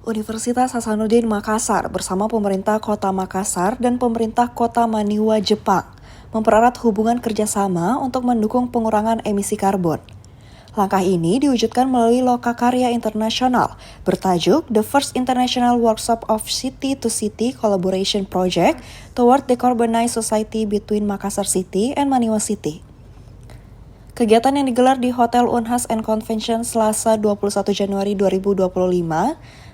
Universitas Hasanuddin Makassar bersama pemerintah Kota Makassar dan pemerintah Kota Maniwa, Jepang mempererat hubungan kerjasama untuk mendukung pengurangan emisi karbon. Langkah ini diwujudkan melalui lokakarya internasional bertajuk The First International Workshop of City-to-City Collaboration Project Toward Decarbonized Society Between Makassar City and Maniwa City. Kegiatan yang digelar di Hotel Unhas and Convention Selasa 21 Januari 2025,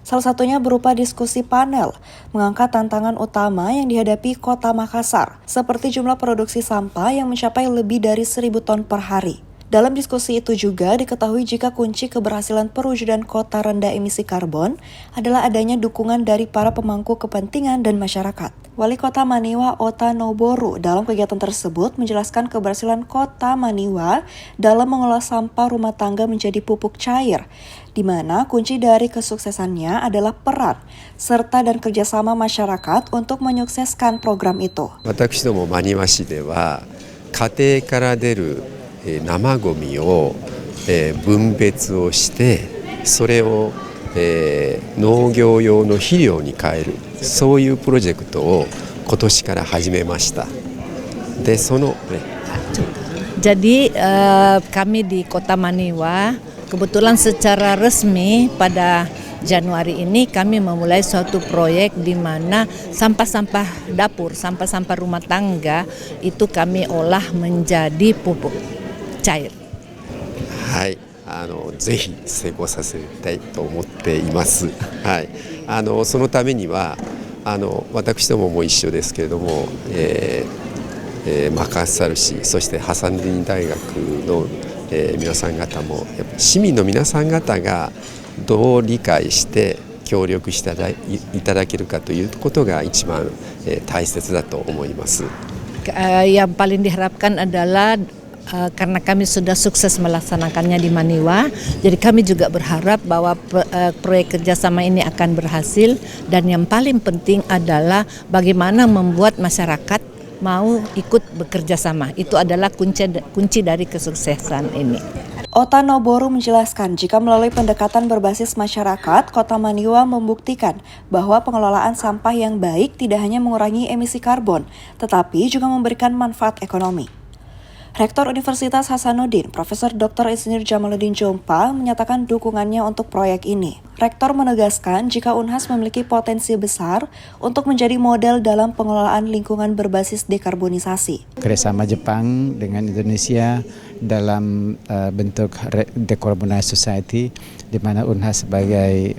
salah satunya berupa diskusi panel mengangkat tantangan utama yang dihadapi Kota Makassar, seperti jumlah produksi sampah yang mencapai lebih dari 1.000 ton per hari. Dalam diskusi itu juga diketahui jika kunci keberhasilan perwujudan kota rendah emisi karbon adalah adanya dukungan dari para pemangku kepentingan dan masyarakat. Wali Kota Maniwa Ota Noboru dalam kegiatan tersebut menjelaskan keberhasilan Kota Maniwa dalam mengolah sampah rumah tangga menjadi pupuk cair, di mana kunci dari kesuksesannya adalah peran serta dan kerjasama masyarakat untuk menyukseskan program itu. 私どもマニワ市では家庭から出る生ゴミを分別をしてそれを農業用の肥料に変えるそういうプロジェクトを今年から始めました。でその Jadi kami di Kota Maniwa kebetulan secara resmi pada Januari ini kami memulai suatu proyek di mana sampah-sampah dapur, sampah-sampah rumah tangga itu kami olah menjadi pupuk cair. はい、ぜひ成功させたいと思っています。はい、そのためには私どもも一緒ですけれども、マカッサル市そしてハサヌディン大学の、皆さん方もやっぱ市民の皆さん方がどう理解して協力していただけるかということが一番、大切だと思います。Yang paling diharapkan adalah karena kami sudah sukses melaksanakannya di Maniwa, jadi kami juga berharap bahwa proyek kerjasama ini akan berhasil, dan yang paling penting adalah bagaimana membuat masyarakat mau ikut bekerja sama. Itu adalah kunci dari kesuksesan ini. Ota Noboru menjelaskan jika melalui pendekatan berbasis masyarakat, Kota Maniwa membuktikan bahwa pengelolaan sampah yang baik tidak hanya mengurangi emisi karbon, tetapi juga memberikan manfaat ekonomi. Rektor Universitas Hasanuddin, Profesor Dr. Insinyur Jamaluddin Jompa, menyatakan dukungannya untuk proyek ini. Rektor menegaskan jika Unhas memiliki potensi besar untuk menjadi model dalam pengelolaan lingkungan berbasis dekarbonisasi. Kerjasama Jepang dengan Indonesia dalam bentuk Decarbonized Society, di mana Unhas sebagai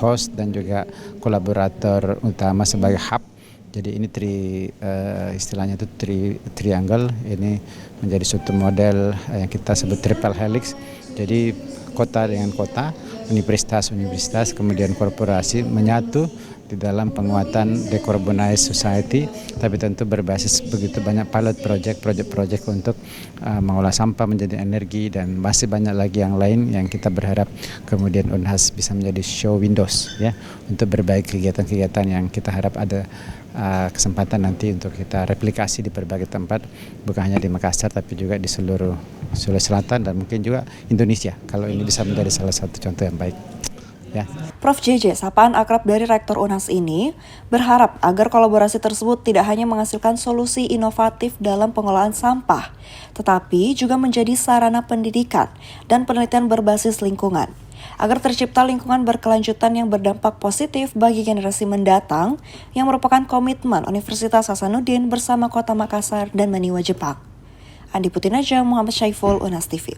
host dan juga kolaborator utama sebagai hub. Jadi ini istilahnya itu triangle, ini menjadi suatu model yang kita sebut triple helix. Jadi kota dengan kota, universitas, kemudian korporasi menyatu di dalam penguatan decarbonized society, tapi tentu berbasis begitu banyak pilot project untuk mengolah sampah menjadi energi, dan masih banyak lagi yang lain yang kita berharap kemudian Unhas bisa menjadi show windows ya untuk berbagai kegiatan-kegiatan yang kita harap ada kesempatan nanti untuk kita replikasi di berbagai tempat, bukan hanya di Makassar tapi juga di seluruh Sulawesi Selatan dan mungkin juga Indonesia, kalau ini bisa menjadi salah satu contoh yang baik. Ya. Prof. JJ, sapaan akrab dari Rektor Unhas ini, berharap agar kolaborasi tersebut tidak hanya menghasilkan solusi inovatif dalam pengelolaan sampah, tetapi juga menjadi sarana pendidikan dan penelitian berbasis lingkungan, agar tercipta lingkungan berkelanjutan yang berdampak positif bagi generasi mendatang, yang merupakan komitmen Universitas Hasanuddin bersama Kota Makassar dan Maniwa, Jepang. Andi Putinaja, Muhammad Syaiful, Unhas TV.